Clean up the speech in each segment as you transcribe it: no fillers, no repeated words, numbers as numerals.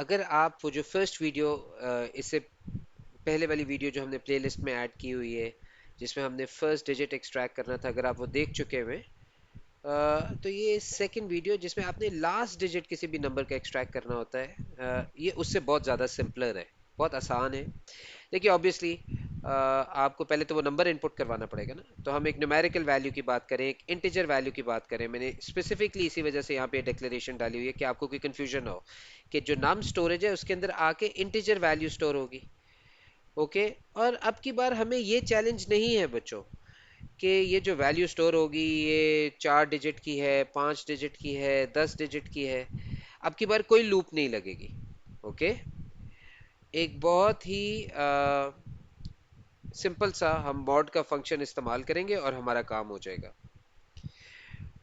अगर आप वो जो फर्स्ट वीडियो इससे पहले वाली वीडियो जो हमने प्लेलिस्ट में ऐड की हुई है, जिसमें हमने फर्स्ट डिजिट एक्सट्रैक्ट करना था, अगर आप वो देख चुके हुए तो ये सेकंड वीडियो जिसमें आपने लास्ट डिजिट किसी भी नंबर का एक्सट्रैक्ट करना होता है, ये उससे बहुत ज़्यादा सिंपलर है, बहुत आसान है। देखिए ऑब्वियसली आपको पहले तो वो नंबर इनपुट करवाना पड़ेगा ना, तो हम एक न्यूमेरिकल वैल्यू की बात करें, एक इंटीजर वैल्यू की बात करें। मैंने स्पेसिफिकली इसी वजह से यहाँ पे डिक्लेरेशन डाली हुई है कि आपको कोई कंफ्यूजन ना हो कि जो नम स्टोरेज है उसके अंदर आके इंटीजर वैल्यू स्टोर होगी। ओके। और अब की बार हमें ये चैलेंज नहीं है बच्चों कि ये जो वैल्यू स्टोर होगी ये 4 डिजिट की है, 5 डिजिट की है, 10 डिजिट की है। अब की बार कोई लूप नहीं लगेगी। ओके। एक बहुत ही सिंपल सा हम मॉड का फंक्शन इस्तेमाल करेंगे और हमारा काम हो जाएगा।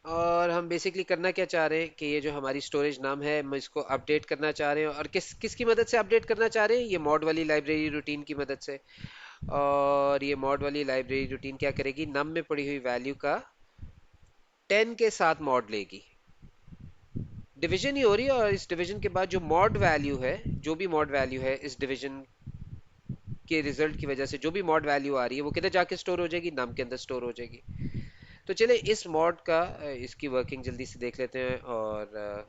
और हम बेसिकली करना क्या चाह रहे हैं कि ये जो हमारी स्टोरेज नाम है हम इसको अपडेट करना चाह रहे हैं, और किसकी मदद से अपडेट करना चाह रहे हैं, ये मॉड वाली लाइब्रेरी रूटीन की मदद से। और ये मॉड वाली लाइब्रेरी रूटीन क्या करेगी, नम में पड़ी हुई वैल्यू का 10 के साथ मॉड लेगी। डिवीजन ही हो रही है, और इस डिवीजन के बाद जो मॉड वैल्यू है, जो भी मॉड वैल्यू है इस डिवीजन के रिजल्ट की वजह से जो भी मॉड वैल्यू आ रही है वो किधर जाके स्टोर हो जाएगी, नाम के अंदर स्टोर हो जाएगी। तो चले इस मॉड का इसकी वर्किंग जल्दी से देख लेते हैं, और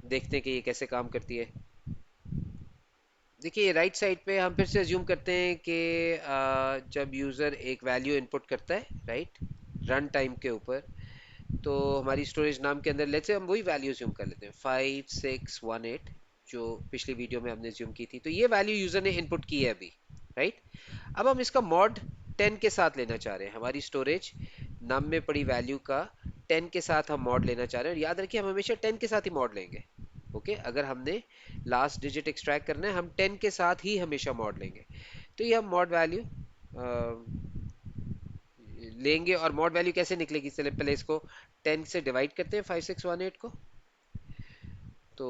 देखते हैं कि ये कैसे काम करती है। देखिए राइट साइड पे हम फिर से अज्यूम करते हैं कि जब यूज़र एक वैल्यू इनपुट करता है, राइट, रन टाइम के ऊपर, तो हमारी स्टोरेज नाम के अंदर लेट्स से हम वही वैल्यू अज्यूम कर लेते हैं 5618, जो पिछली वीडियो में हमने अज्यूम की थी। तो ये वैल्यू यूज़र ने इनपुट की है अभी, राइट। अब हम इसका मॉड 10 के साथ लेना चाह रहे हैं, हमारी स्टोरेज नाम में पड़ी वैल्यू का 10 के साथ हम मॉड लेना चाह रहे हैं। और याद रखिए हम हमेशा 10 के साथ ही मॉड लेंगे। ओके। अगर हमने लास्ट डिजिट एक्सट्रैक्ट करना है हम 10 के साथ ही हमेशा मॉड लेंगे। तो ये हम मॉड वैल्यू लेंगे, और मॉड वैल्यू कैसे निकलेगी, चले पहले इसको 10 से डिवाइड करते हैं 5618 को। तो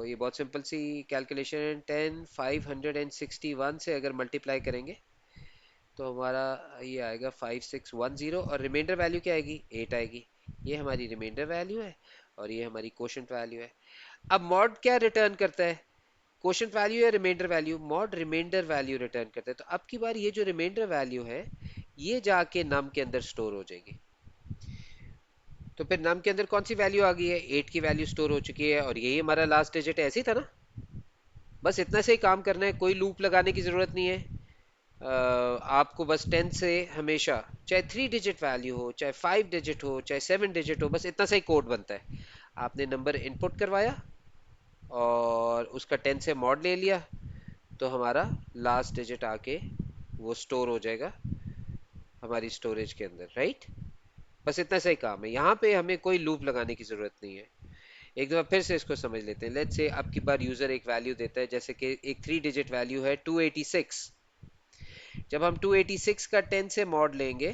ये बहुत सिंपल सी कैलकुलेशन, 10 561 से अगर मल्टीप्लाई करेंगे तो हमारा ये आएगा 5610, और रिमाइंडर वैल्यू क्या आएगी, 8 आएगी। ये हमारी रिमाइंडर वैल्यू है, और ये हमारी कोशंट वैल्यू है। अब मॉड क्या रिटर्न करता है, क्वोशंट वैल्यू या remainder value, mod remainder value return करते हैं। तो अब की बार ये जो रिमाइंडर वैल्यू है ये जाके नम के अंदर स्टोर हो जाएगी। तो फिर नम के अंदर कौन सी वैल्यू आ गई है, 8 की वैल्यू स्टोर हो चुकी है, और यही हमारा लास्ट डिजिट है, ऐसे ही था ना। बस इतना से ही काम करना है, कोई लूप लगाने की जरूरत नहीं है। आपको बस 10 से हमेशा, चाहे 3 डिजिट वैल्यू हो, चाहे 5 डिजिट हो, चाहे 7 डिजिट हो, बस इतना सा ही कोड बनता है। आपने नंबर इनपुट करवाया और उसका 10 से मॉड ले लिया, तो हमारा लास्ट डिजिट आके वो स्टोर हो जाएगा हमारी स्टोरेज के अंदर, राइट। बस इतना सही काम है, यहाँ पे हमें कोई लूप लगाने की जरूरत नहीं है। एक दफा फिर से इसको समझ लेते हैं। लेट्स से अब की बार यूजर एक वैल्यू देता है, जैसे कि एक 3 डिजिट वैल्यू है 286। जब हम 286 का 10 से मॉड लेंगे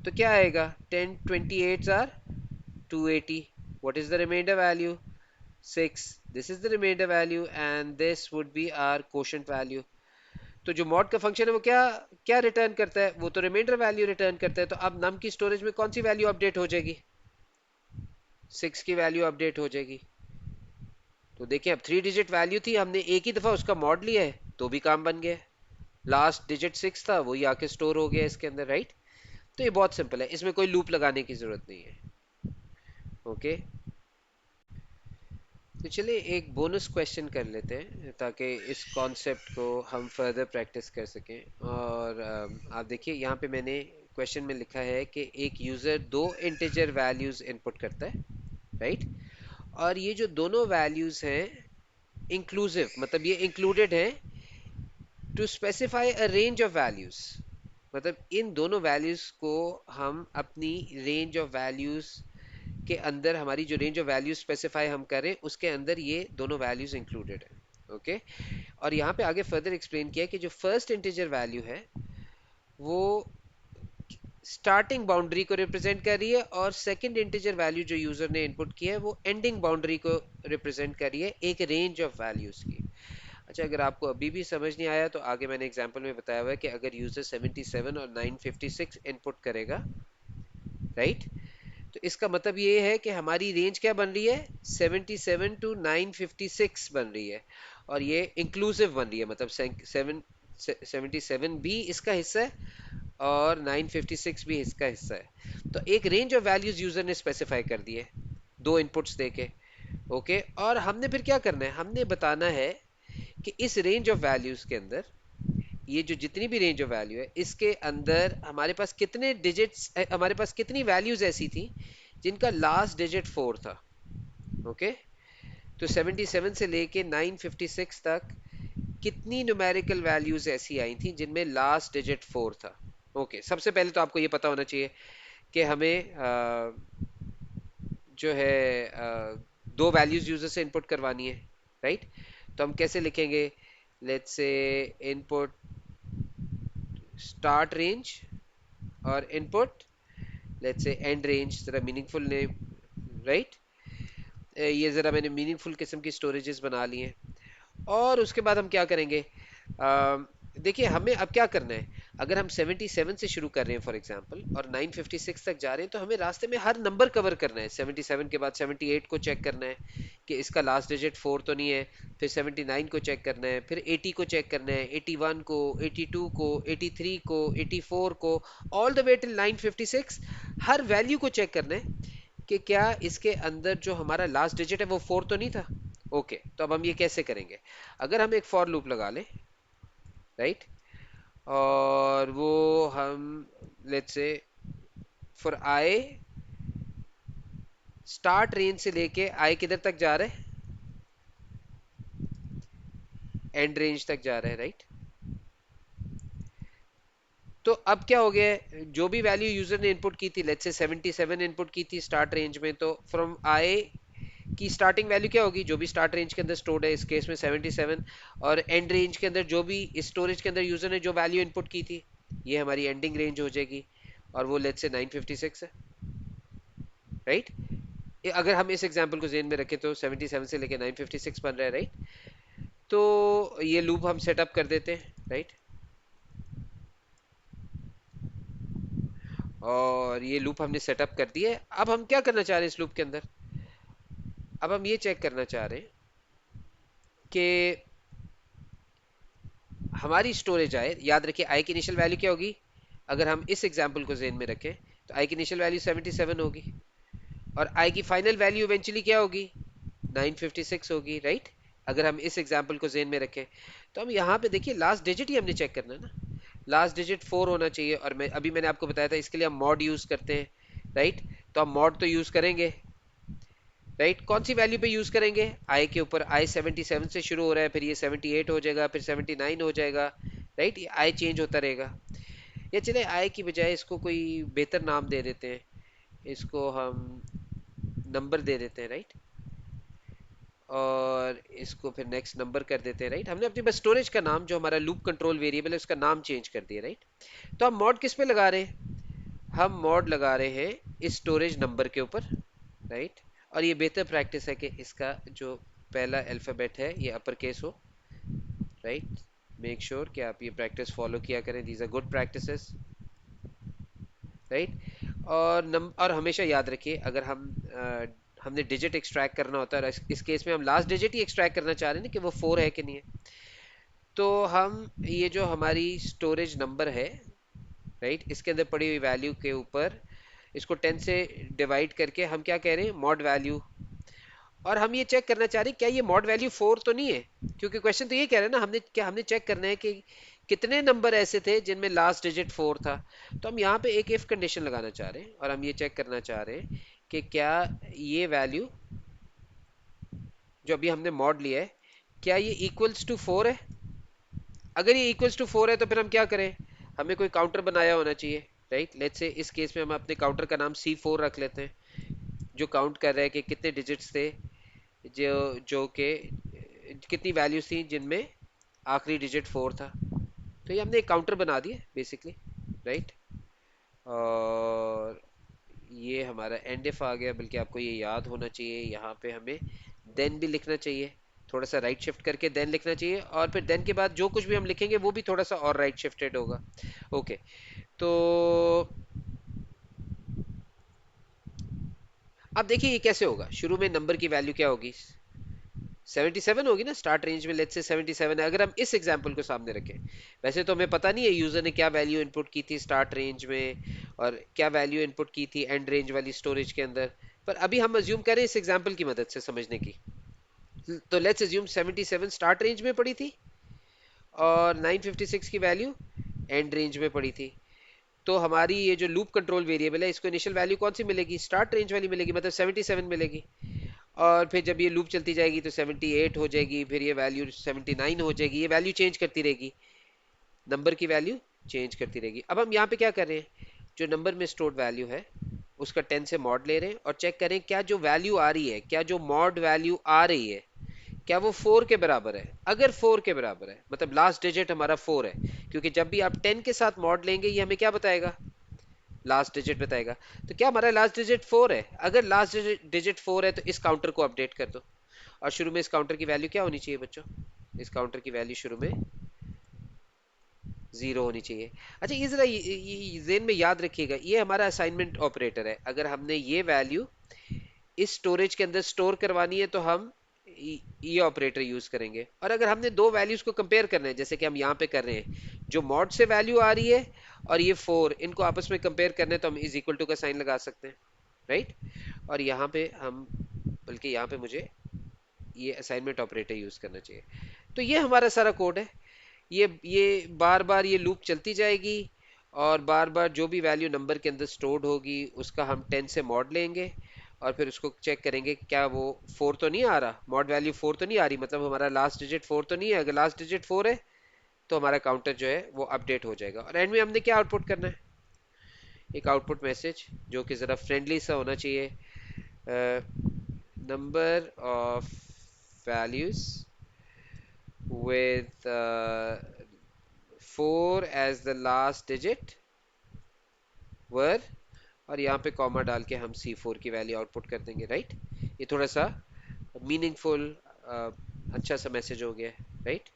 तो क्या आएगा, 10 28 are 280। What is the remainder value, 6। This is the remainder value and this would be our quotient value. तो जो मॉड का फंक्शन है वो क्या क्या रिटर्न करता है, वो तो रिमाइंडर वैल्यू रिटर्न करता है। तो अब नम की स्टोरेज में कौन सी वैल्यू अपडेट हो जाएगी, 6 की वैल्यू अपडेट हो जाएगी। तो देखिए अब 3 डिजिट वैल्यू थी, हमने एक ही दफा उसका मॉड लिया है तो भी काम बन गया। लास्ट डिजिट 6 था, वही आके स्टोर हो गया इसके अंदर, राइट। तो ये बहुत सिंपल है, इसमें कोई लूप लगाने की जरूरत नहीं है। ओके। तो चलिए एक बोनस क्वेश्चन कर लेते हैं ताकि इस कॉन्सेप्ट को हम फर्दर प्रैक्टिस कर सकें। और आप देखिए यहाँ पे मैंने क्वेश्चन में लिखा है कि एक यूज़र दो इंटीजर वैल्यूज़ इनपुट करता है, राइट। और ये जो दोनों वैल्यूज़ हैं इंक्लूसिव, मतलब ये इंक्लूडेड हैं to specify a range of values. मतलब इन दोनों वैल्यूज़ को हम अपनी रेंज ऑफ वैल्यूज़ के अंदर, हमारी जो रेंज ऑफ वैल्यूज स्पेसिफाई हम करें उसके अंदर ये दोनों वैल्यूज इंक्लूडेड है। ओके। और यहाँ पे आगे फर्दर एक्सप्लेन किया कि जो फर्स्ट इंटीजर वैल्यू है वो स्टार्टिंग बाउंड्री को रिप्रेजेंट कर रही है, और सेकंड इंटीजर वैल्यू जो यूजर ने इनपुट किया है वो एंडिंग बाउंड्री को रिप्रेजेंट कर रही है एक रेंज ऑफ वैल्यूज की। अच्छा, अगर आपको अभी भी समझ नहीं आया तो आगे मैंने एग्जांपल में बताया हुआ है कि अगर यूजर 77 और 956 इनपुट करेगा, राइट, तो इसका मतलब ये है कि हमारी रेंज क्या बन रही है, 77 टू 956 बन रही है, और ये इंक्लूसिव बन रही है, मतलब 77 भी इसका हिस्सा है और 956 भी इसका हिस्सा है। तो एक रेंज ऑफ वैल्यूज यूजर ने स्पेसिफाई कर दी है दो इनपुट्स देके। ओके, और हमने फिर क्या करना है, हमने बताना है कि इस रेंज ऑफ वैल्यूज के अंदर, ये जो जितनी भी रेंज ऑफ वैल्यू है इसके अंदर हमारे पास कितने डिजिट्स, हमारे पास कितनी वैल्यूज ऐसी थी जिनका लास्ट डिजिट 4 था। ओके, तो 77 से लेके 956 तक कितनी न्यूमेरिकल वैल्यूज ऐसी आई थी जिनमें लास्ट डिजिट 4 था। ओके, सबसे पहले तो आपको ये पता होना चाहिए कि हमें जो है दो वैल्यूज यूजर से इनपुट करवानी है, राइट। तो हम कैसे लिखेंगे, let's say input start range और input let's say end range, जरा मीनिंगफुल नेम, राइट। ये ज़रा मैंने मीनिंगफुल किस्म की स्टोरेजेस बना ली हैं। और उसके बाद हम क्या करेंगे, देखिए हमें अब क्या करना है, अगर हम 77 से शुरू कर रहे हैं फॉर एग्जांपल और 956 तक जा रहे हैं, तो हमें रास्ते में हर नंबर कवर करना है। 77 के बाद 78 को चेक करना है कि इसका लास्ट डिजिट 4 तो नहीं है, फिर 79 को चेक करना है, फिर 80 को चेक करना है, 81 को, 82 को, 83 को, 84 को, all the way till 956। Her value को चेक करना है कि क्या इसके अंदर जो हमारा लास्ट डिजिट है वो 4 तो नहीं था। ओके, तो अब हम ये कैसे करेंगे, अगर हम एक फॉर लूप लगा लें, राइट, और वो हम let's say for I start range से लेके आई किधर तक जा रहे हैं, एंड रेंज तक जा रहे हैं, राइट। तो अब क्या हो गया है, जो भी वैल्यू यूजर ने इनपुट की थी, लेट्स से 77 इनपुट की थी स्टार्ट रेंज में, तो फ्रॉम आई की स्टार्टिंग वैल्यू क्या होगी, जो भी स्टार्ट रेंज के अंदर स्टोर्ड है, इस केस में 77, और एंड रेंज के अंदर जो भी इस स्टोरेज के अंदर यूजर ने जो वैल्यू इनपुट की थी, ये हमारी एंडिंग रेंज हो जाएगी, और वो लेट्स से 956 है, राइट। अगर हम इस एग्जांपल को जेन में रखें तो 77 से लेके 956 बन रहा है, राइट। तो ये लूप हम सेटअप कर देते हैं, राइट, और ये लूप हमने सेटअप कर दिया है। अब हम क्या करना चाह रहे हैं इस लूप के अंदर, अब हम ये चेक करना चाह रहे हैं कि हमारी स्टोरेज आए, याद रखिए आई की इनिशियल वैल्यू क्या होगी, अगर हम इस एग्जांपल को जेन में रखें तो आई की इनिशियल वैल्यू 77 होगी, और आई की फाइनल वैल्यू इवेंचुअली क्या होगी, 956 होगी, राइट। अगर हम इस एग्जांपल को जेन में रखें तो हम यहाँ पे देखिए लास्ट डिजिट ही हमने चेक करना है ना, लास्ट डिजिट 4 होना चाहिए, और मैंने आपको बताया था इसके लिए हम मॉड यूज करते हैं, राइट। तो हम मॉड तो यूज करेंगे, राइट। कौन सी वैल्यू पे यूज करेंगे, आई के ऊपर, आई 77 से शुरू हो रहा है, फिर ये 78 हो जाएगा, फिर 79 हो जाएगा, राइट। ये आई चेंज होता रहेगा। या चले आई की बजाय इसको कोई बेहतर नाम दे देते हैं, इसको हम नंबर दे देते हैं, राइट, और इसको फिर नेक्स्ट नंबर कर देते हैं, राइट। हमने अपनी बस स्टोरेज का नाम, जो हमारा लूप कंट्रोल वेरिएबल है, उसका नाम चेंज कर दिया, राइट। तो हम मॉड किस पे लगा रहे हैं, हम मॉड लगा रहे हैं इस स्टोरेज नंबर के ऊपर, राइट। और ये बेहतर प्रैक्टिस है कि इसका जो पहला अल्फ़ाबेट है ये अपर केस हो, राइट। मेक श्योर कि आप ये प्रैक्टिस फॉलो किया करें, these are good practices, right. और हमेशा याद रखिए, अगर हमने डिजिट एक्सट्रैक्ट करना होता है, इस केस में हम लास्ट डिजिट ही एक्सट्रैक्ट करना चाह रहे हैं ना कि वो 4 है कि नहीं है, तो हम ये जो हमारी स्टोरेज नंबर है, राइट, इसके अंदर पड़ी हुई वैल्यू के ऊपर इसको 10 से डिवाइड करके हम क्या कह रहे हैं, मॉड वैल्यू। और हम ये चेक करना चाह रहे हैं क्या ये मॉड वैल्यू 4 तो नहीं है, क्योंकि क्वेश्चन तो ये कह रहे हैं ना, हमने चेक करना है कि कितने नंबर ऐसे थे जिनमें लास्ट डिजिट 4 था। तो हम यहाँ पे एक इफ कंडीशन लगाना चाह रहे हैं, और हम ये चेक करना चाह रहे हैं कि क्या ये वैल्यू जो अभी हमने मॉड लिया है, क्या ये इक्वल्स टू 4 है। अगर ये इक्वल्स टू 4 है तो फिर हम क्या करें, हमें कोई काउंटर बनाया होना चाहिए, राइट। लेट्स से इस केस में हम अपने काउंटर का नाम C4 रख लेते हैं, जो काउंट कर रहा है कि कितने डिजिट्स थे, जो जो के कितनी वैल्यूज थी जिनमें आखिरी डिजिट 4 था। तो ये हमने एक काउंटर बना दिया बेसिकली, राइट। और ये हमारा एंड इफ आ गया, बल्कि आपको ये याद होना चाहिए, यहाँ पे हमें देन भी लिखना चाहिए, थोड़ा सा राइट शिफ्ट करके देन लिखना चाहिए, और फिर देन के बाद जो कुछ भी हम लिखेंगे वो भी थोड़ा सा और राइट शिफ्टेड होगा। ओके, तो अब देखिए ये कैसे होगा, शुरू में नंबर की वैल्यू क्या होगी, 77 होगी ना स्टार्ट रेंज में, लेट्स से 77 है, अगर हम इस एग्जांपल को सामने रखें। वैसे तो हमें पता नहीं है यूजर ने क्या वैल्यू इनपुट की थी स्टार्ट रेंज में और क्या वैल्यू इनपुट की थी एंड रेंज वाली स्टोरेज के अंदर, पर अभी हम अज्यूम करें इस एग्जांपल की मदद से समझने की। तो लेट्स अज्यूम 77 स्टार्ट रेंज में पड़ी थी और 956 की वैल्यू एंड रेंज में पड़ी थी। तो हमारी ये जो लूप कंट्रोल वेरिएबल है इसको इनिशियल वैल्यू कौन सी मिलेगी, स्टार्ट रेंज वाली मिलेगी, मतलब 77 मिलेगी। और फिर जब ये लूप चलती जाएगी तो 78 हो जाएगी, फिर ये वैल्यू 79 हो जाएगी, ये वैल्यू चेंज करती रहेगी, नंबर की वैल्यू चेंज करती रहेगी। अब हम यहाँ पे क्या कर रहे हैं, जो नंबर में स्टोर्ड वैल्यू है उसका 10 से मॉड ले रहे हैं और चेक करें क्या जो वैल्यू आ रही है, क्या जो मॉड वैल्यू आ रही है क्या वो 4 के बराबर है। अगर 4 के बराबर है मतलब लास्ट डिजिट हमारा 4 है, क्योंकि जब भी आप 10 के साथ मॉड लेंगे ये हमें क्या बताएगा, लास्ट डिजिट बताएगा। तो क्या हमारा लास्ट डिजिट 4 है, अगर लास्ट डिजिट 4 है तो इस काउंटर को अपडेट कर दो। और शुरू में इस काउंटर की वैल्यू क्या होनी चाहिए बच्चों, इस काउंटर की वैल्यू शुरू में 0 होनी चाहिए। अच्छा ये जरा जेन में याद रखिएगा, ये हमारा असाइनमेंट ऑपरेटर है, अगर हमने ये वैल्यू इस स्टोरेज के अंदर स्टोर करवानी है तो हम ये ऑपरेटर यूज करेंगे। और अगर हमने दो वैल्यूज को कंपेयर करना है जैसे कि हम यहाँ पे कर रहे हैं, जो मॉड से वैल्यू आ रही है और ये 4 इनको आपस में कंपेयर करना है तो हम इज इक्वल टू का साइन लगा सकते हैं, राइट। और यहाँ पे हम, बल्कि यहाँ पे मुझे ये असाइनमेंट ऑपरेटर यूज करना चाहिए। तो ये हमारा सारा कोड है, ये बार बार ये लूप चलती जाएगी और बार बार जो भी वैल्यू नंबर के अंदर स्टोर्ड होगी उसका हम 10 से मॉड लेंगे और फिर उसको चेक करेंगे क्या वो 4 तो नहीं आ रहा, मॉड वैल्यू 4 तो नहीं आ रही, मतलब हमारा लास्ट डिजिट 4 तो नहीं है, अगर लास्ट डिजिट 4 है तो हमारा काउंटर जो है वो अपडेट हो जाएगा। और एंड में हमने क्या आउटपुट करना है, एक आउटपुट मैसेज जो कि ज़रा फ्रेंडली सा होना चाहिए, number of values with 4 as the last digit वर, और यहाँ पे कॉमा डाल के हम C4 की वैल्यू आउटपुट कर देंगे, राइट। ये थोड़ा सा मीनिंगफुल अच्छा सा मैसेज हो गया, राइट।